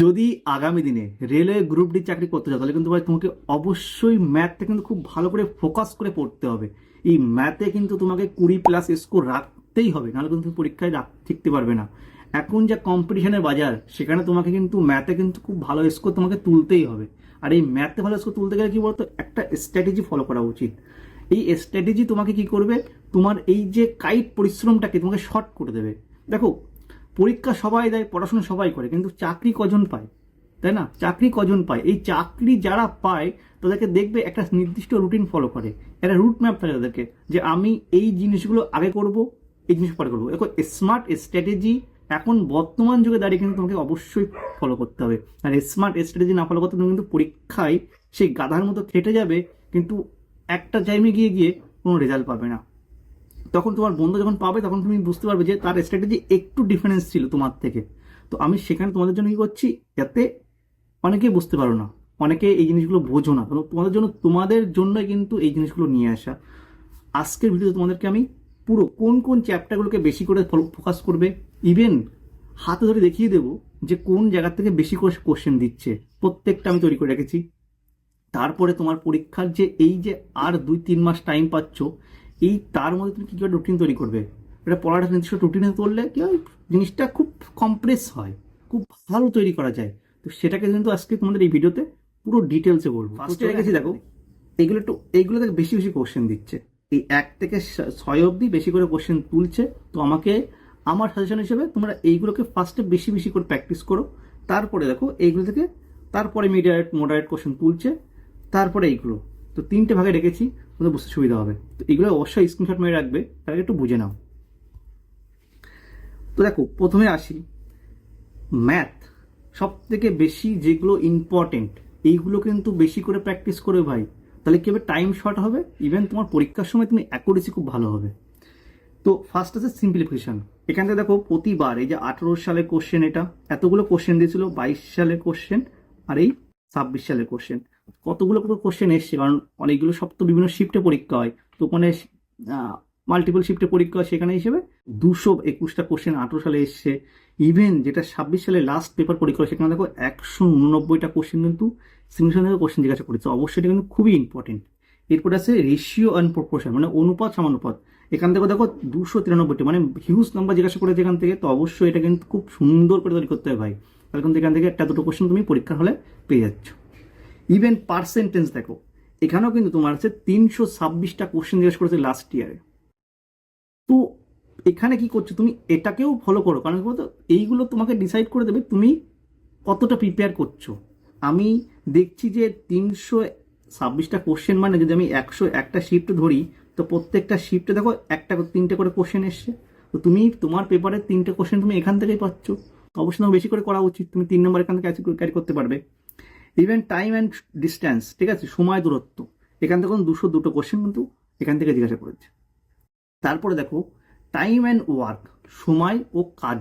যদি আগামী দিনে রেলওয়ে গ্রুপ ডি চাকরি করতে চাও তাহলে কিন্তু ভাই তোমাকে অবশ্যই ম্যাথটা কিন্তু খুব ভালো করে ফোকাস করে পড়তে হবে। এই ম্যাথে কিন্তু তোমাকে 20+ স্কোর রাখতেই হবে, নাহলে কিন্তু তুমি পরীক্ষায় টিকতে পারবে না। এখন যা কম্পিটিশনের বাজার, সেখানে তোমাকে কিন্তু ম্যাথে কিন্তু খুব ভালো স্কোর তোমাকে তুলতেই হবে। আর এই ম্যাথে ভালো স্কোর তুলতে গেলে কি বলতো, একটা স্ট্র্যাটেজি ফলো করা উচিত। এই স্ট্র্যাটেজি তোমাকে কি করবে, তোমার এই যে কায়িক পরিশ্রমটাকে তোমাকে শর্ট করে দেবে। দেখো, পরীক্ষা সবাই দেয়, পড়াশোনা সবাই করে, কিন্তু চাকরি কজন পায়? তাই না? চাকরি কজন পায়? এই চাকরি যারা পায় তাদেরকে দেখবে একটা নির্দিষ্ট রুটিন ফলো করে, একটা রুট ম্যাপ থাকে তাদেরকে, যে আমি এই জিনিসগুলো আগে করব, এই জিনিস পরে করবো। দেখো, স্মার্ট স্ট্র্যাটেজি এখন বর্তমান যুগে দাঁড়িয়ে কিন্তু তোমাকে অবশ্যই ফলো করতে হবে। আর স্মার্ট স্ট্র্যাটেজি না ফলো করতে তুমি কিন্তু পরীক্ষায় সেই গাধার মতো খেটে যাবে, কিন্তু একটা টাইমে গিয়ে গিয়ে কোনো রেজাল্ট পাবে না। তখন তোমার বন্ধু যখন পাবে তখন তুমি বুঝতে পারবে যে তার স্ট্র্যাটেজি একটু ডিফারেন্স ছিল তোমার থেকে। তো আমি সেখানে তোমাদের জন্য কি করছি, যাতে অনেকেই বুঝতে পারো না, অনেকে এই জিনিসগুলো বোঝো না, তো তোমাদের জন্যই কিন্তু এই জিনিসগুলো নিয়ে আসা। আজকের ভিডিওতে তোমাদেরকে আমি পুরো কোন কোন চ্যাপ্টারগুলোকে বেশি করে ফোকাস করবে, ইভেন হাতে ধরে দেখিয়ে দেবো যে কোন জায়গা থেকে বেশি করে কোশ্চেন দিচ্ছে, প্রত্যেকটা আমি তৈরি করে রেখেছি। তারপরে তোমার পরীক্ষার যে এই যে আর 2-3 মাস টাইম পাচ্ছ, এই তার মধ্যে তুমি কী করে রুটিন তৈরি করবে, এটা পড়ার নির্দিষ্ট রুটিনে তুললে কি হয়, জিনিসটা খুব কমপ্রেস হয়, খুব ভালো তৈরি করা যায়। তো সেটাকে কিন্তু আজকে তোমাদের এই ভিডিওতে পুরো ডিটেলসে বলবো। ফার্স্টে রেখেছি দেখো, এইগুলো থেকে বেশি বেশি কোশ্চেন দিচ্ছে, এই 1 থেকে 6 অবধি বেশি করে কোশ্চেন তুলছে। তো আমার সাজেশন হিসেবে তোমরা এইগুলোকে ফার্স্টে বেশি বেশি করে প্র্যাকটিস করো। তারপরে দেখো এইগুলো থেকে, তারপরে মিডিয়ারেট মডারেট কোশ্চেন তুলছে, তারপরে এইগুলো। তো 3টে ভাগে রেখেছি, তোমাদের বুঝতে সুবিধা হবে। তো এগুলো অবশ্যই স্ক্রিনশট মেরে রাখবে, তাহলে একটু বুঝে নাও। তো দেখো, প্রথমে আসি ম্যাথ। সব থেকে বেশি যেগুলো ইম্পর্টেন্ট, এইগুলো কিন্তু বেশি করে প্র্যাকটিস করে ভাই, তাহলে কি হবে, টাইম শর্ট হবে, ইভেন তোমার পরীক্ষার সময় তুমি অ্যাকুরেসি খুব ভালো হবে। তো ফার্স্ট আছে সিম্পলিফিকেশন। এখান থেকে দেখো, প্রতিবার এই যে 18 সালের কোশ্চেন, এটা এতগুলো কোশ্চেন দিয়েছিল, 22 সালের কোশ্চেন, আর এই 26 সালের কোশ্চেন, কতগুলো কত কোশ্চেন এসছে, কারণ অনেকগুলো সব তো বিভিন্ন শিফটে পরীক্ষা হয়, তো ওখানে মাল্টিপল শিফটে পরীক্ষা হয়, সেখানে হিসেবে 221টা কোশ্চেন 18 সালে এসছে। ইভেন যেটা 26 সালে লাস্ট পেপার পরীক্ষা হয়, সেখানে দেখো 189টা কোশ্চেন কিন্তু সিমিশন থেকে কোশ্চেন জিজ্ঞাসা করেছে, অবশ্যই এটা কিন্তু খুবই ইম্পর্টেন্ট। এরপর আছে রেশিও অ্যান্ড প্রপোর্শন, মানে অনুপাত সমানুপাত। এখান থেকে দেখো 293টি, মানে হিউজ নাম্বার জিজ্ঞাসা করেছে এখান থেকে, তো অবশ্যই এটা কিন্তু খুব সুন্দর করে তৈরি করতে হবে ভাই, তাহলে কিন্তু এখান থেকে একটা দুটো কোশ্চেন তুমি পরীক্ষার হলে পেয়ে যাচ্ছ। ইভেন পার্সেন্টেজ দেখো, এখানেও কিন্তু তোমার আছে 326টা কোশ্চেন জিজ্ঞাসা করেছে লাস্ট ইয়ারে। তো এখানে কি করছো, তুমি এটাকেও ফলো করো, কারণ কি বলতো, এইগুলো তোমাকে ডিসাইড করে দেবে তুমি কতটা প্রিপেয়ার করছো। আমি দেখছি যে 326টা কোশ্চেন, মানে যদি আমি 101টা শিফট ধরি, তো প্রত্যেকটা শিফটে দেখো 3টে করে কোশ্চেন এসছে। তো তুমি তোমার পেপারের 3টে কোশ্চেন তুমি এখান থেকেই পাচ্ছ, তো অবশ্যই তোমাকে বেশি করে করা উচিত, তুমি 3 নম্বর এখান থেকে ক্যারি করতে পারবে। ইভেন টাইম অ্যান্ড ডিস্ট্যান্স, ঠিক আছে, সময় দূরত্ব, এখান থেকে 202টো কোশ্চেন কিন্তু এখান থেকে জিজ্ঞাসা করেছে। তারপরে দেখো টাইম অ্যান্ড ওয়ার্ক, সময় ও কাজ,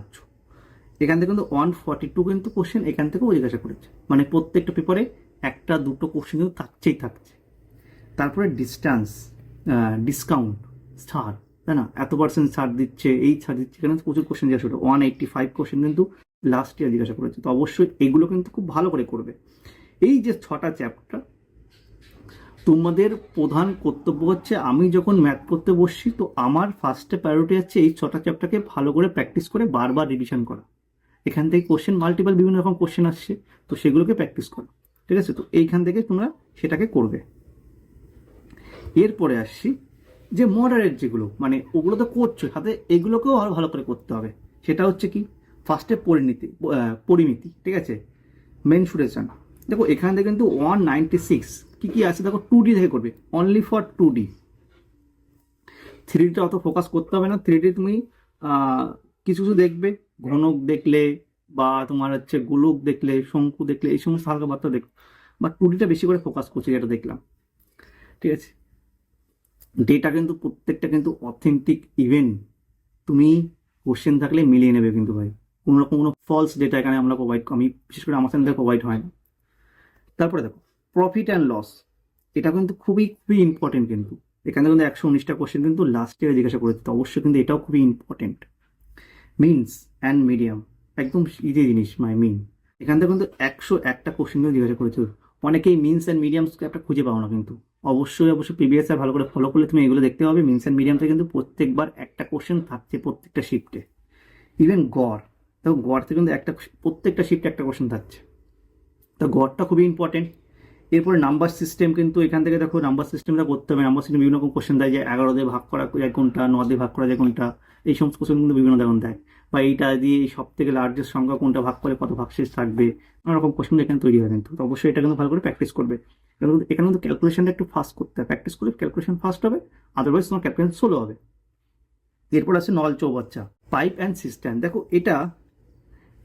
এখান থেকে কিন্তু 142 কিন্তু কোশ্চেন এখান থেকেও জিজ্ঞাসা করেছে, মানে প্রত্যেকটা পেপারে একটা দুটো কোশ্চেন কিন্তু থাকছে। তারপরে ডিস্টেন্স, ডিসকাউন্ট, ছাড়, তাই না, এত% ছাড় দিচ্ছে, এই ছাড় দিচ্ছে, এখানে প্রচুর কোশ্চেন জিজ্ঞাসা করবে, 185 কোশ্চেন কিন্তু লাস্ট ইয়ার জিজ্ঞাসা করেছে। তো অবশ্যই এগুলো কিন্তু খুব ভালো করে করবে। এই যে 6টা চ্যাপ্টার, তোমাদের প্রধান কর্তব্য হচ্ছে, আমি যখন ম্যাথ করতে বসছি, তো আমার ফার্স্টে প্রায়োরিটি হচ্ছে এই 6টা চ্যাপ্টারকে ভালো করে প্র্যাকটিস করে বারবার রিভিশন করা। এখান থেকে কোশ্চেন মাল্টিপল বিভিন্ন রকম কোশ্চেন আসছে, তো সেগুলোকে প্র্যাকটিস করো, ঠিক আছে। তো এইখান থেকে তোমরা সেটাকে করবে। এরপরে আসছি যে মডারেট যেগুলো, মানে ওগুলো তো করছো, সাথে এগুলোকেও আরো ভালো করে করতে হবে। সেটা হচ্ছে কি, ফার্স্টে পরিমিতি, ঠিক আছে, মেনসুরেশন। দেখো এখান থেকে কিন্তু 196 কি কি আছে, দেখো 2D থেকে করবে, অনলি ফর 2D। 3Dটা অত ফোকাস করতে হবে না, 3D তুমি কিছু কিছু দেখবে, ঘনক দেখলে বা তোমার হচ্ছে গোলক দেখলে, শঙ্কু দেখলে, এই সমস্ত হালকা বার্তা দেখো, বা 2Dটা বেশি করে ফোকাস করছে, যেটা দেখলাম, ঠিক আছে। ডেটা কিন্তু প্রত্যেকটা কিন্তু অথেন্টিক, ইভেন তুমি কোশ্চেন থাকলে মিলিয়ে নেবে কিন্তু ভাই, কোনো রকম কোনো ফলস ডেটা এখানে আমি বিশেষ করে আমার সাথে প্রোভাইড হয় না। তারপরে দেখো প্রফিট অ্যান্ড লস, এটা কিন্তু খুবই খুবই ইম্পর্টেন্ট, কিন্তু এখানে কিন্তু 119টা কোশ্চেন কিন্তু লাস্ট ইয়ারে জিজ্ঞাসা করেছে, তো অবশ্যই কিন্তু এটাও খুবই ইম্পর্টেন্ট। মিনস অ্যান্ড মিডিয়াম, একদম ইজি জিনিস, মিন এখান থেকে কিন্তু 101টা কোশ্চেন কিন্তু জিজ্ঞাসা করেছে। অনেকেই মিনস অ্যান্ড মিডিয়ামস একটা খুঁজে পাও না, কিন্তু অবশ্যই প্রিভিয়াস ভালো করে ফলো করলে তুমি এগুলো দেখতে পাবে। মিনস অ্যান্ড মিডিয়ামসে কিন্তু প্রত্যেকবার একটা কোশ্চেন থাকছে প্রত্যেকটা শিফটে। ইভেন গড়, তো গড় থেকে কিন্তু প্রত্যেকটা শিফটে একটা কোশ্চেন থাকছে। তো গড়টা খুবই ইম্পর্টেন্ট। এরপরে নাম্বার সিস্টেম, কিন্তু এখান থেকে দেখো নাম্বার সিস্টেমটা করতে হবে। নাম্বার সিস্টেম বিভিন্ন রকম কোশ্চেন দেয়, যে 11 দিয়ে ভাগ করা যায় কোনটা, 9 দিয়ে ভাগ করা যায় কোনটা, এই সমস্ত কোশ্চেন কিন্তু বিভিন্ন ধরনের দেয়। বা এইটা দিয়ে সব থেকে লার্জেস্ট সংখ্যা কোনটা ভাগ করে কত ভাগশেষ থাকবে, নানা রকম কোশ্চেন এখানে তৈরি হয়। কিন্তু তো অবশ্যই এটা কিন্তু ভালো করে প্র্যাকটিস করবে। এখানে কিন্তু ক্যালকুলেশনটা একটু ফাস্ট করতে হবে, প্র্যাকটিস করলে ক্যালকুলেশন ফাস্ট হবে, আদারওয়াইজ তোমার ক্যালকুলেশন স্লো হবে। এরপর আছে নল চৌবাচ্চা, পাইপ অ্যান্ড সিস্টেম। দেখো এটা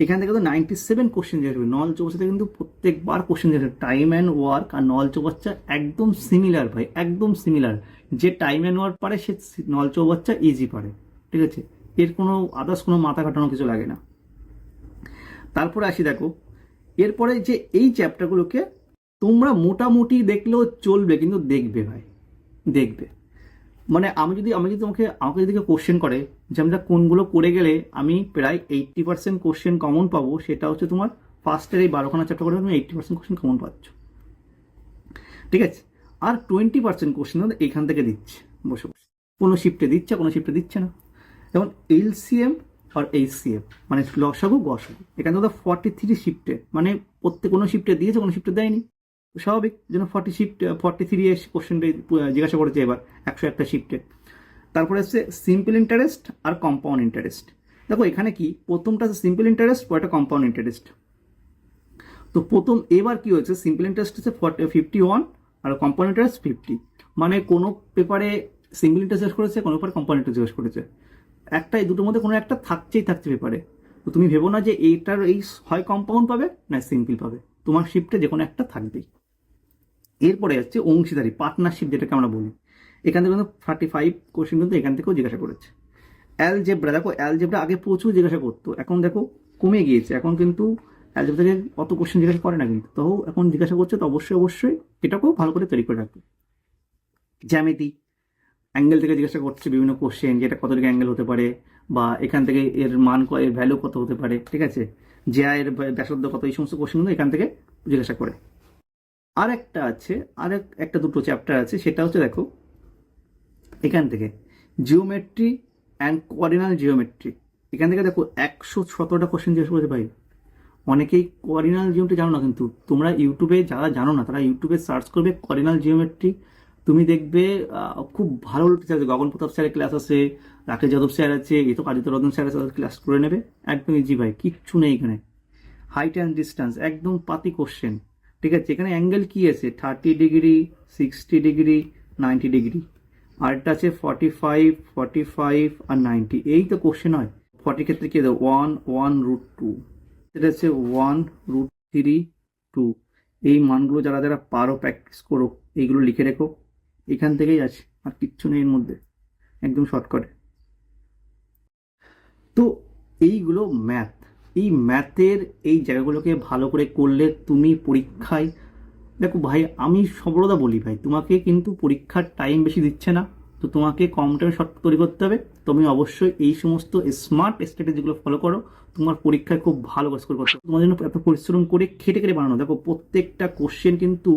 এখান থেকে তো 97 কোশ্চেন যেতে হবে। নল চৌবাচ্চাতে কিন্তু প্রত্যেকবার কোশ্চেন যেতে টাইম অ্যান্ড ওয়ার্ক আর নল চৌবাচ্চা একদম সিমিলার ভাই, একদম সিমিলার। যে টাইম অ্যান্ড ওয়ার্ক পারে সে নল চৌবাচ্চা ইজি পারে, ঠিক আছে? এর কোনো আদার্স কোনো মাথা কাটানো কিছু লাগে না। তারপরে আসি দেখো, এরপরে যে এই চ্যাপ্টারগুলোকে তোমরা মোটামুটি দেখলেও চলবে, কিন্তু দেখবে ভাই, দেখবে। মানে আমি যদি আমাকে যদি কোশ্চেন করে যে আমরা কোনগুলো করে গেলে আমি প্রায় 80% কোশ্চেন কমন পাবো, সেটা হচ্ছে তোমার ফার্স্টের এই 12খানা চ্যাপ্টার করে তুমি 80% কোশ্চেন কমন পাচ্ছ, ঠিক আছে? আর 20% কোশ্চেন এখান থেকে দিচ্ছে বসে বসে, কোনো শিফটে দিচ্ছে কোনো শিফটে দিচ্ছে না। যেমন এলসিএম আর এইচসিএফ, মানে লসাগু গসাগু, এখান থেকে 43 শিফটে, মানে কোনো শিফটে দিয়েছে কোনো শিফটে দেয়নি। স্বাভাবিক, যেন 43 কোশ্চেনটা জিজ্ঞাসা করেছে এবার 101টা শিফটে। তারপরে হচ্ছে সিম্পল ইন্টারেস্ট আর কম্পাউন্ড ইন্টারেস্ট। দেখো এখানে কি, প্রথমটা সিম্পল ইন্টারেস্ট, পরেরটা কম্পাউন্ড ইন্টারেস্ট। তো প্রথম এবার কি হয়েছে, সিম্পল ইন্টারেস্ট হচ্ছে 51 আর কম্পাউন্ড ইন্টারেস্ট 50। মানে কোনো পেপারে সিম্পল ইন্টারেস্ট করেছে, কোনো পেপারে কম্পাউন্ড ইন্টারেস্ট করেছে। এই দুটোর মধ্যে কোনো একটা থাকছে পেপারে। তো তুমি ভেবো না যে এইটার এই হয় কম্পাউন্ড পাবে না সিম্পল পাবে, তোমার শিফটে যে কোনো একটা থাকবেই। এরপরে হচ্ছে অংশীদারি, পার্টনারশিপ যেটাকে আমরা বলি। এখান থেকে কিন্তু 35 কোশ্চেন কিন্তু এখান থেকেও জিজ্ঞাসা করেছে। অ্যালজেব্রা, দেখো অ্যালজেব্রা আগে প্রচুর জিজ্ঞাসা করতো, এখন দেখো কমে গিয়েছে। এখন কিন্তু অ্যালজেব্রা থেকে অত কোশ্চেন জিজ্ঞাসা করে না, কিন্তু তো এখন জিজ্ঞাসা করছে। তো অবশ্যই এটাকেও ভালো করে তৈরি করে রাখবে। জ্যামিতি, অ্যাঙ্গেল থেকে জিজ্ঞাসা করছে বিভিন্ন কোশ্চেন, যেটা কত ডিগ্রি অ্যাঙ্গেল হতে পারে, বা এখান থেকে এর মান এর ভ্যালু কত হতে পারে, ঠিক আছে? যে এর ব্যাসার্ধ কত, এই সমস্ত কোশ্চেনগুলো এখান থেকে জিজ্ঞাসা করে। আর একটা আছে, একটা দুটো চ্যাপ্টার আছে, সেটা হচ্ছে দেখো এখান থেকে জিওমেট্রি অ্যান্ড কোঅর্ডিনাল জিওমেট্রি। এখান থেকে দেখো 117টা কোশ্চেন জিজ্ঞেস করেছে ভাই। অনেকেই কোঅর্ডিনাল জিওমেট্রি জানো না, কিন্তু তোমরা ইউটিউবে যারা জানো না তারা ইউটিউবে সার্চ করবে কোঅর্ডিনাল জিওমেট্রি, তুমি দেখবে খুব ভালো টিচার আছে। গগন প্রতাপ স্যারের ক্লাস আছে, রাকেশ যাদব স্যার আছে, এই তো কাজিত রতন স্যার আছে, ক্লাস করে নেবে। একদম ইজি ভাই, কিচ্ছু নেই এখানে। হাইট অ্যান্ড ডিস্টেন্স একদম পাতি কোশ্চেন, ঠিক আছে? এখানে অ্যাঙ্গেল কি আছে, 30 ডিগ্রি, 60 ডিগ্রি, 90 ডিগ্রি। আরটা আছে 45, 45 আর 90, এই তো কোশ্চেন হয়। 40 ক্ষেত্রে কি দেবো, 1/√2, এটা হচ্ছে 1√3, 2। এই মানগুলো যারা যারা পারো প্র্যাকটিস করো, এইগুলো লিখে রেখো। এখান থেকেই আছে, আর কিচ্ছু নেই এর মধ্যে, একদম শর্টকাটে। তো এইগুলো ম্যাথ, এই ম্যাথের এই জায়গাগুলোকে ভালো করে করলে তুমি পরীক্ষায়, দেখো ভাই আমি সবরদা বলি ভাই, তোমাকে কিন্তু পরীক্ষার টাইম বেশি দিচ্ছে না, তো তোমাকে কম টাইমে শর্ট তৈরি করতে হবে। তুমি অবশ্যই এই সমস্ত স্মার্ট স্ট্র্যাটেজিগুলো ফলো করো, তোমার পরীক্ষায় খুব ভালো স্কোর করতে হবে। তোমার জন্য এত পরিশ্রম করে খেটে খেটে বানানো, দেখো প্রত্যেকটা কোশ্চেন কিন্তু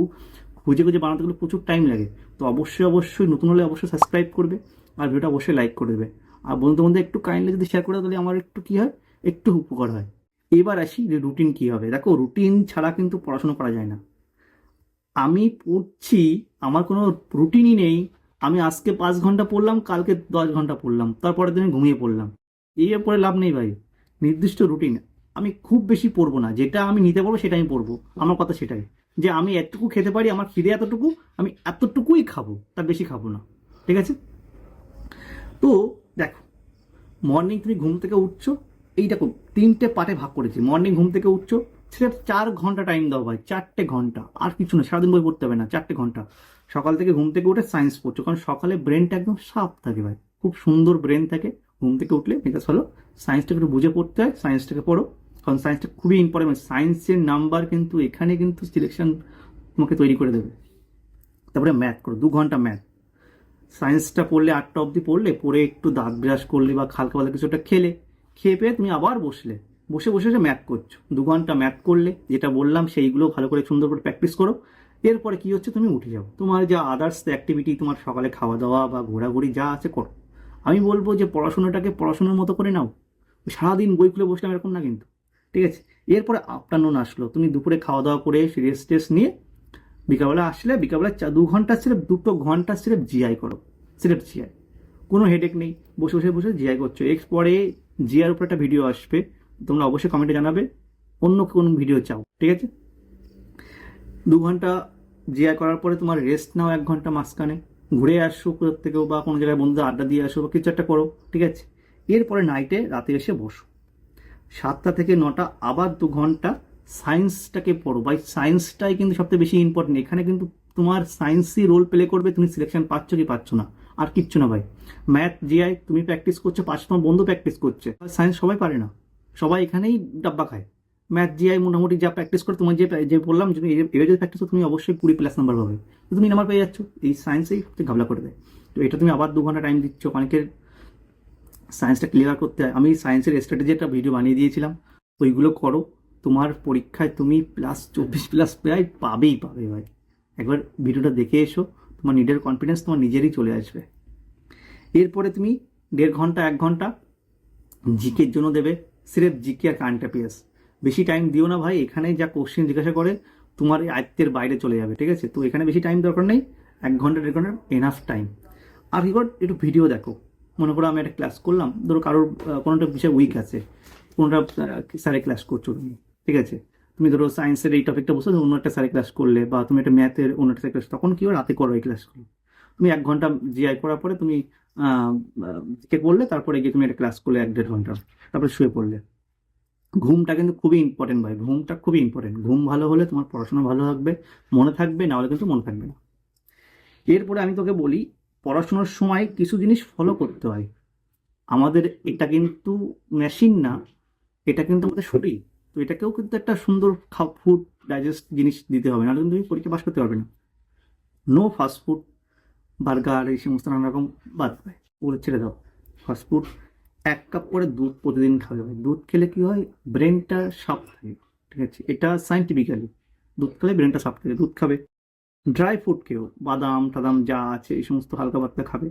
খুঁজে খুঁজে বানাতে গেলে প্রচুর টাইম লাগে। তো অবশ্যই নতুন হলে অবশ্যই সাবস্ক্রাইব করবে, আর ভিডিওটা অবশ্যই লাইক করে দেবে। আর বন্ধুদের মধ্যে একটু কাইন্ডলি যদি শেয়ার করে দাও, তাহলে আমার একটু কি হয়, একটু উপকার হয়। এবার আসি যে রুটিন কি হবে। দেখো রুটিন ছাড়া কিন্তু পড়াশোনা করা যায় না। আমি পড়ছি, আমার কোনো রুটিনই নেই। আমি আজকে 5 ঘন্টা পড়লাম, কালকে 10 ঘন্টা পড়লাম, তারপরের দিনে ঘুমিয়ে পড়লাম, এই পড়ে লাভ নেই ভাই। নির্দিষ্ট রুটিন, আমি খুব বেশি পড়বো না, যেটা আমি নিতে পারবো সেটা আমি পড়বো। আমার কথা সেটাই, যে আমি এতটুকু খেতে পারি, আমার খিদে এতটুকু, আমি এতটুকুই খাবো, তার বেশি খাবো না, ঠিক আছে? তো দেখো, মর্নিং তুমি ঘুম থেকে উঠছো, এই দেখো 3টে পার্টে ভাগ করেছি। মর্নিং ঘুম থেকে উঠছো, সেটা 4 ঘন্টা টাইম দাও ভাই, 4টে ঘন্টা, আর কিছু না। সারাদিন বই পড়তে হবে না, 4টে ঘন্টা। সকাল থেকে ঘুম থেকে উঠে সায়েন্স পড়ছো, কারণ সকালে ব্রেনটা একদম সাফ থাকে ভাই, খুব সুন্দর ব্রেন থাকে ঘুম থেকে উঠলে। বিকজ হলো সায়েন্সটাকে একটু বুঝে পড়তে হয়, সায়েন্সটাকে পড়ো, কারণ সায়েন্সটা খুবই ইম্পর্টেন্ট। সায়েন্সের নাম্বার কিন্তু এখানে কিন্তু সিলেকশন তোমাকে তৈরি করে দেবে। তারপরে ম্যাথ করো, 2 ঘন্টা ম্যাথ। সায়েন্সটা পড়লে 8টা অবধি পড়লে, পড়ে একটু দাঁত ব্রাশ করলে বা হালকা পাতলা কিছু একটা খেলে, খেয়ে পেয়ে তুমি আবার বসলে, বসে বসে ম্যাথ করছো, 2 ঘন্টা ম্যাথ করলে, যেটা বললাম সেইগুলো ভালো করে সুন্দর করে প্র্যাকটিস করো। এরপরে কি হচ্ছে, তুমি উঠে যাও, তোমার যা আদার্স অ্যাক্টিভিটি, তোমার সকালে খাওয়া দাওয়া বা ঘোরাঘুরি যা আছে করো। আমি বলবো যে পড়াশোনাটাকে পড়াশোনার মতো করে নাও, সারাদিন বই খুলে বসলাম এরকম না কিন্তু, ঠিক আছে? এরপরে আফটারনুন আসলো, তুমি দুপুরে খাওয়া দাওয়া করে রেস্ট টেস্ট নিয়ে বিকালবেলা আসলে, বিকালবেলা 2 ঘন্টা সিরেফ, 2 ঘন্টা সিরেফ জিআই করো, সিরেফ জিআই, কোনো হেডেক নেই, বসে বসে বসে জিআই করছো। এরপরে জিআর উপর একটা ভিডিও আসবে, তোমরা অবশ্যই কমেন্টে জানাবে অন্য কোন ভিডিও চাও, ঠিক আছে? 2 ঘন্টা জিআই করার পরে তোমার রেস্ট নাও, 1 ঘন্টা মাঝখানে ঘুরে আসো কোথার থেকেও, বা কোনো জায়গায় বন্ধুদের আড্ডা দিয়ে আসো, বা কিছু একটা করো, ঠিক আছে? এরপরে নাইটে রাতে এসে বসো, 7টা থেকে 9টা আবার 2 ঘন্টা সায়েন্সটাকে পড়ো ভাই। সায়েন্সটাই কিন্তু সবথেকে বেশি ইম্পর্টেন্ট। এখানে কিন্তু তোমার সায়েন্সই রোল প্লে করবে, তুমি সিলেকশন পাচ্ছ কি পাচ্ছ না, আর কিচ্ছু না ভাই। ম্যাথ জিআই তুমি প্র্যাকটিস করছো, পাশে তোমার বন্ধু প্র্যাকটিস করছে, সায়েন্স সবাই পারে না, সবাই এখানেই ডাব্বা খায়। ম্যাথ জিআই মোটামুটি যা প্র্যাকটিস করে, তোমার যে বললাম, যদি এবার যদি প্র্যাকটিস করো, তুমি অবশ্যই 20+ নাম্বার পাবে, তো তুমি নাম্বার পেয়ে যাচ্ছ। এই সায়েন্সেই সবথেকে ঘাবলা করে দেয়। তো এটা তুমি আবার 2 ঘন্টা টাইম দিচ্ছ, অনেকের সায়েন্সটা ক্লিয়ার করতে হয়। আমি সায়েন্সের স্ট্র্যাটেজি একটা ভিডিও বানিয়ে দিয়েছিলাম, ওইগুলো করো, তোমার পরীক্ষায় তুমি +24+ প্রায় পাবেই পাবে ভাই। একবার ভিডিওটা দেখে এসো, তোমার নিজের কনফিডেন্স তোমার নিজেরই চলে আসবে। এরপরে তুমি 1.5 ঘন্টা 1 ঘন্টা জিকের জন্য দেবে, সিরেফ জিকে আর কারেন্ট অ্যাফেয়ার্স। বেশি টাইম দিও না ভাই, এখানে যা কোশ্চেন জিজ্ঞাসা করে তোমার আয়ত্তের বাইরে চলে যাবে, ঠিক আছে? তো এখানে বেশি টাইম দরকার নেই, 1 ঘন্টা 1.5 ঘন্টা এনাফ টাইম। আর এবার একটু ভিডিও দেখো, মনে করো আমি একটা ক্লাস করলাম, ধরো কারোর কোনোটা বিষয় উইক আছে, কোনোটা স্যারে ক্লাস করছো তুমি, ঠিক আছে? তুমি ধরো সায়েন্সের এই টপিকটা বসে অন্য একটা স্যারে ক্লাস করলে, বা তুমি একটা ম্যাথের অন্য একটা স্যারে ক্লাস, তখন কি হয়, রাতে করো এই ক্লাসগুলো। তুমি 1 ঘন্টা জিআই করার পরে তুমি কে করলে, তারপরে গিয়ে তুমি একটা ক্লাস করলে 1-1.5 ঘন্টা, তারপরে শুয়ে পড়লে। ঘুমটা কিন্তু খুবই ইম্পর্টেন্ট ভাই, ঘুমটা খুবই ইম্পর্টেন্ট। ঘুম ভালো হলে তোমার পড়াশোনা ভালো থাকবে, মনে থাকবে, না হলে কিন্তু মনে থাকবে না। এরপরে আমি তোকে বলি, পড়াশোনার সময় কিছু জিনিস ফলো করতে হয় আমাদের। এটা কিন্তু মেশিন না, এটা কিন্তু আমাদের শরীর। তো এটাকেও কিন্তু একটা সুন্দর ফুড ডাইজেস্ট জিনিস দিতে হবে, নাহলে কিন্তু তুমি পরীক্ষা পাস করতে পারবে না। নো ফাস্টফুড, বার্গার, এই সমস্ত নানা রকম বাদ দেয়, ওগুলো ছেড়ে দাও। ফাস্টফুড, 1 কাপ করে দুধ প্রতিদিন খাবে ভাই। দুধ খেলে কি হয়, ব্রেনটা শার্প থাকে, ঠিক আছে? এটা সাইন্টিফিক্যালি, দুধ খেলে ব্রেনটা শার্প থাকে, দুধ খাবে। ড্রাই ফ্রুট খেও, বাদাম টাদাম যা আছে এই সমস্ত হালকা পাতলা খাবে।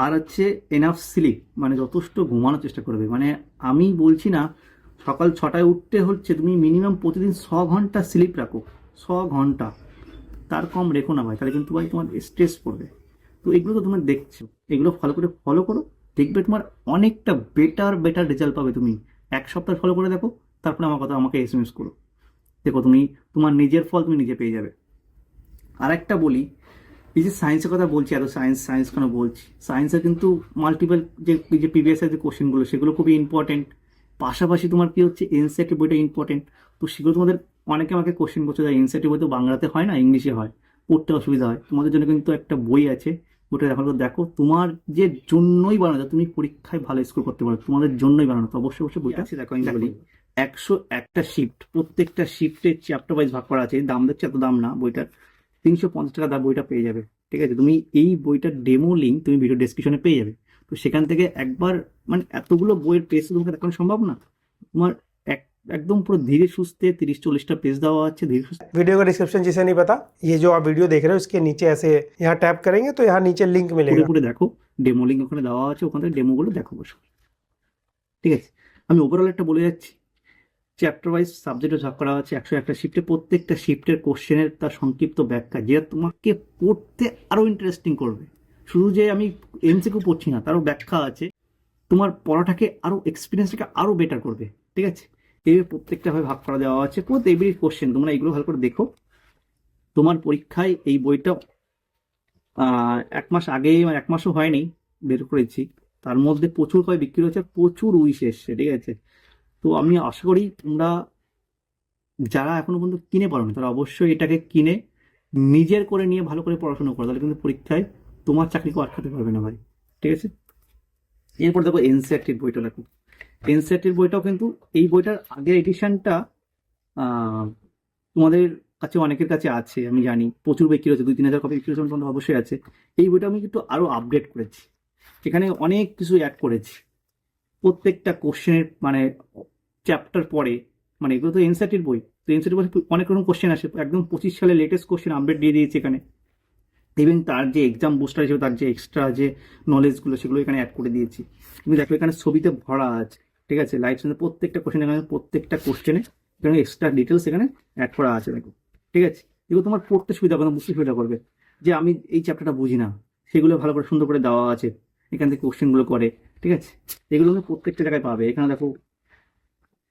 আর হচ্ছে এনাফ স্লিপ, মানে যথেষ্ট ঘুমানোর চেষ্টা করবে। মানে আমি বলছি না সকাল 6টায় উঠতে হচ্ছে, তুমি মিনিমাম প্রতিদিন 6 ঘন্টা স্লিপ রাখো, 6 ঘন্টা, তার কম রেখো না ভাই, তাহলে কিন্তু ভাই তোমার স্ট্রেস পড়বে। তো এগুলো তো তোমার দেখছো, এগুলো ভালো করে ফলো করো, দেখবে তোমার অনেকটা বেটার রেজাল্ট পাবে। তুমি 1 সপ্তাহ ফলো করে দেখো, তারপরে আমার কথা আমাকে এসএমএস করো, দেখো তুমি তোমার নিজের ফল তুমি নিজে পেয়ে যাবে। আর একটা বলি, এই যে সায়েন্সের কথা বলছি, এত সায়েন্স সায়েন্স কেন বলছি, সায়েন্সের কিন্তু মাল্টিপল যে প্রিভিয়াস যে কোশ্চেনগুলো, সেগুলো খুবই ইম্পর্টেন্ট। পাশাপাশি তোমার কি হচ্ছে, এনসিইআরটি বইটা ইম্পর্টেন্ট। তো সেগুলো তোমাদের, অনেকে আমাকে কোশ্চেন করছে, এনসিইআরটি বই তো বাংলাতে হয় না, ইংলিশে হয়, পড়তে অসুবিধা হয়। তোমাদের জন্য কিন্তু একটা বই আছে, ওটা এখন দেখো, তোমার যে জন্যই বানানো, তুমি পরীক্ষায় ভালো স্কোর করতে পারো, তোমাদের জন্যই বানানো। তো অবশ্যই অবশ্যই বইটা আছে, দেখো আমি বলি, 101টা শিফট, প্রত্যেকটা শিফটে চ্যাপ্টার ওয়াইজ ভাগ করা আছে। দাম দেখছে এত দাম না বইটার, 350 টাকা দাম, বইটা পেয়ে যাবে, ঠিক আছে? তুমি এই বইটার ডেমো লিঙ্ক তুমি ভিডিও ডেসক্রিপশনে পেয়ে যাবে। তো সেখান থেকে একবার, মানে এতগুলো বইয়ের পেজ তোমাকে দেখানো সম্ভব না, তোমার একদম পুরো ধীরে সুস্থে 30-40টা পেজ দেওয়া আছে, ধীরে সুস্থে। वीडियो का डिस्क्रिप्शन जिसे नहीं पता, ये जो आप वीडियो देख रहे हो इसके नीचे ऐसे यहाँ टैप करेंगे तो यहाँ नीचे लिंक পুরো मिलेगा। পুরো দেখো, ডেমো লিঙ্ক ওখানে দেওয়া আছে, ওখান থেকে ডেমোগুলো দেখো বসে, ঠিক আছে? আমি ওভারঅল একটা বলে যাচ্ছি, চ্যাপ্টার ওয়াইজ সাবজেক্টে ভাগ করা আছে 101টা শিফটে, প্রত্যেকটা শিফটের কোশ্চেনের তার সংক্ষিপ্ত ব্যাখ্যা, যেটা তোমাকে পড়তে আরো ইন্টারেস্টিং করবে। শুধু যে আমি এমসিকিউ পড়ছি না, তারও ব্যাখ্যা আছে, তোমার পড়াটাকে আরো, এক্সপিরিয়েন্সটাকে আরো বেটার করবে, ঠিক আছে? এই প্রত্যেকটা ভাবে ভাগ করা দেওয়া আছে, পুরো এভরি কোশ্চেন, তোমরা এগুলো ভালো করে দেখো। তোমার পরীক্ষায় এই বইটা 1 মাস আগে, মানে 1 মাসও হয়নি বের করেছি, তার মধ্যে প্রচুর কয় বিক্রি হচ্ছে, প্রচুর উইশ এসছে, ঠিক আছে? তো আমি আশা করি তোমরা যারা এখনো পর্যন্ত কিনে পারোনি, তারা অবশ্যই এটাকে কিনে নিজের করে নিয়ে ভালো করে পড়াশোনা করো, তাহলে কিন্তু পরীক্ষায় তোমার চাকরিকে আটকাতে পারবে না ভাই, ঠিক আছে? এরপর দেখো এনসিইআরটির বইটা দেখো, এনসিইআরটির বইটাও কিন্তু, এই বইটার আগের এডিশনটা তোমাদের কাছে অনেকের কাছে আছে, আমি জানি প্রচুর বিক্রি হচ্ছে, 2-3 হাজার কপি বিক্রি হচ্ছে, অবশ্যই আছে। এই বইটা আমি কিন্তু আরো আপডেট করেছি, এখানে অনেক কিছু অ্যাড করেছি, প্রত্যেকটা কোশ্চেনের মানে চ্যাপ্টার পরে, মানে এগুলো তো এনসিইআরটির বই, তো এনসিইআরটির বই অনেক রকম কোশ্চেন আসে, একদম 25 সালে লেটেস্ট কোশ্চেন আপডেট দিয়ে দিয়েছে এখানে। ইভেন তার যে এক্সাম বুস্টার হিসেবে তার যে এক্সট্রা যে নলেজগুলো সেগুলো এখানে অ্যাড করে দিয়েছি। তুমি দেখো এখানে ছবিতে ভরা আছে, ঠিক আছে, লাইভ সেন্সে প্রত্যেকটা কোশ্চেন, এখানে প্রত্যেকটা কোশ্চেনে এখানে এক্সট্রা ডিটেলস এখানে অ্যাড করা আছে দেখো, ঠিক আছে। এগুলো তোমার পড়তে সুবিধা হবে না, বুঝতে সুবিধা করবে, যে আমি এই চ্যাপ্টারটা বুঝি না, সেগুলো ভালো করে সুন্দর করে দেওয়া আছে, এখান থেকে কোশ্চেনগুলো করে, ঠিক আছে। এগুলো তুমি প্রত্যেকটা জায়গায় পাবে, এখানে দেখো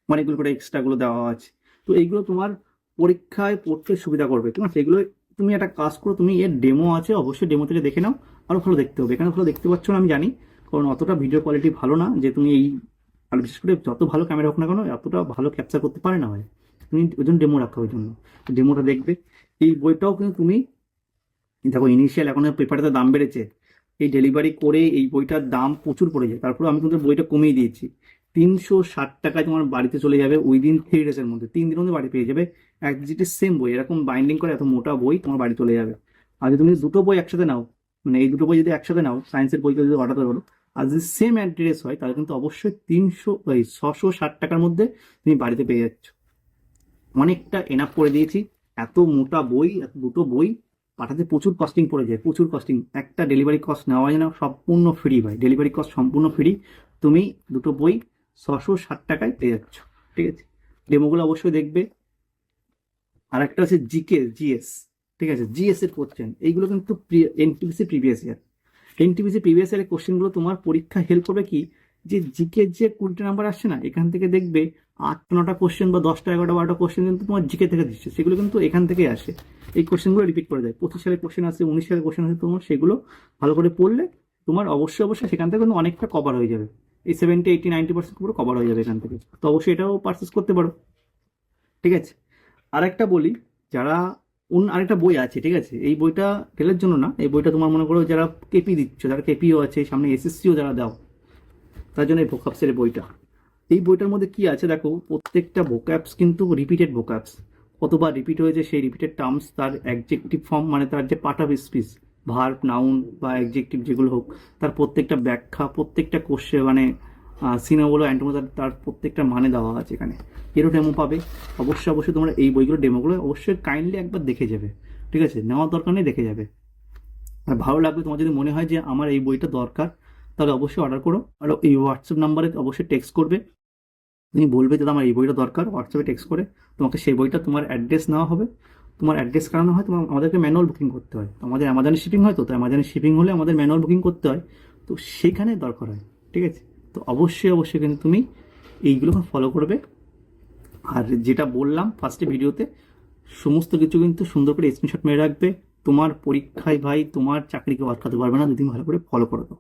অনেকগুলো করে এক্সট্রাগুলো দেওয়া আছে। তো এইগুলো তোমার পরীক্ষায় পড়তে সুবিধা করবে, ঠিক আছে। এগুলো তুমি একটা কাজ করো, তুমি এর ডেমো আছে, অবশ্যই ডেমো থেকে দেখে নাও, আরও ভালো দেখতে হবে। এখানে ভালো দেখতে পাচ্ছ না আমি জানি, কারণ অতটা ভিডিও কোয়ালিটি ভালো না যে তুমি এই, আর বিশেষ করে যত ভালো ক্যামেরা হোক না কেন এতটা ভালো ক্যাপচার করতে পারে না হয়, তুমি ওই জন্য ডেমো রাখা, ওই জন্য ডেমোটা দেখবে। এই বইটাও কিন্তু তুমি দেখো ইনিশিয়াল এখন পেপারটাতে দাম বেড়েছে, এই ডেলিভারি করে এই বইটার দাম প্রচুর পড়ে যায়, তারপরে আমি কিন্তু বইটা কমিয়ে দিয়েছি, 360 টাকায় তোমার বাড়িতে চলে যাবে উইদিন 3 ডেজের মধ্যে, 3 দিনের মধ্যে বাড়ি পেয়ে যাবে একজিটের সেম বই, এরকম বাইন্ডিং করে এত মোটা বই তোমার বাড়ি চলে যাবে। আর যদি তুমি দুটো বই একসাথে নাও, মানে এই দুটো বই যদি একসাথে নাও, সায়েন্সের বইকে যদি অর্ডার করো, আর যদি সেম অ্যাড্রেস হয় তাহলে কিন্তু অবশ্যই 660 টাকার মধ্যে তুমি বাড়িতে পেয়ে যাচ্ছ। অনেকটা এনাফ করে দিয়েছি, এত মোটা বই, এত দুটো বই পাঠাতে প্রচুর কস্টিং পড়ে যায়, প্রচুর কস্টিং, একটা ডেলিভারি কস্ট নেওয়া যায় না, সম্পূর্ণ ফ্রি ভাই, ডেলিভারি কস্ট সম্পূর্ণ ফ্রি, তুমি দুটো বই 660 টাকায় পেয়ে যাচ্ছ, ঠিক আছে। ডেমোগুলো অবশ্যই দেখবে। আর একটা আছে জিকে জিএস, ঠিক আছে, জিএস এর কোশ্চেন, এইগুলো কিন্তু NTPC previous year, NTPC previous ইয়ারের কোশ্চেনগুলো তোমার পরীক্ষা হেল্প করবে কি, যে জিকে যে 20টা নাম্বার আসছে না, এখান থেকে দেখবে 8-9টা কোশ্চেন বা 10টা 11টা 12টা কোশ্চেন কিন্তু তোমার জিকে থেকে দিচ্ছে, সেগুলো কিন্তু এখান থেকেই আসে, এই কোশ্চেনগুলো রিপিট করে দেয়, 25 সালের কোশ্চেন আছে, 19 সালের কোশ্চেন আছে, তোমার সেগুলো ভালো করে পড়লে তোমার অবশ্যই অবশ্যই সেখান থেকে কিন্তু অনেকটা কভার হয়ে যাবে, এই 70, 80, 90% পুরো কভার হয়ে যাবে এখান থেকে। তো অবশ্যই এটাও পারচেস করতে পারো, ঠিক আছে। আরেকটা বলি, যারা আরেকটা বই আছে, ঠিক আছে, এই বইটা টেলের জন্য না, এই বইটা তোমার মনে করো যারা কেপি দিচ্ছ, যারা কেপিও আছে, সামনে এসএসসিও যারা দাও, তার জন্য এই ভোকাবসের বইটা। এই বইটার মধ্যে কি আছে দেখো, প্রত্যেকটা ভোকাবস কিন্তু রিপিটেড ভোকাবস, কতবার রিপিট হয়েছে সেই রিপিটেড টার্মস, তার অ্যাডজেক্টিভ ফর্ম, মানে তার যে part of speech, verb, noun বা অ্যাডজেক্টিভ যেগুলো হোক, তার প্রত্যেকটা ব্যাখ্যা, প্রত্যেকটা কোশ্চেন মানে সিনোগুলো অ্যান্টোমো, তার প্রত্যেকটা মানে দেওয়া আছে এখানে, এরও ডেমো পাবে। অবশ্যই অবশ্যই তোমরা এই বইগুলো ডেমোগুলো অবশ্যই কাইন্ডলি একবার দেখে যাবে, ঠিক আছে, নেওয়ার দরকার নেই, দেখে যাবে। আর ভালো লাগবে তোমার যদি মনে হয় যে আমার এই বইটা দরকার, তাহলে অবশ্যই অর্ডার করো, আর এই হোয়াটসঅ্যাপ নাম্বারে অবশ্যই টেক্সট করবে, তুমি বলবে যে আমার এই বইটা দরকার, হোয়াটসঅ্যাপে টেক্সট করে তোমাকে সেই বইটা, তোমার অ্যাড্রেস নেওয়া হবে, তোমার অ্যাড্রেস কারানো হয়, তোমার আমাদেরকে ম্যানুয়াল বুকিং করতে হয়, আমাদের অ্যামাজনে শিপিং হয়, তো অ্যামাজনে শিপিং হলে আমাদের ম্যানুয়াল বুকিং করতে হয়, তো সেখানে দরকার হয়, ঠিক আছে। তো অবশ্যই অবশ্যই কিন্তু তুমি এইগুলোকে ফলো করবে। আর যেটা বললাম ফার্স্টে ভিডিওতে, সমস্ত কিছু কিন্তু সুন্দর করে স্ক্রিনশট মেরে রাখবে, তোমার পরীক্ষায় ভাই তোমার চাকরিকে আটকাতে পারবে না যদি তুমি ভালো করে ফলো করে দাও।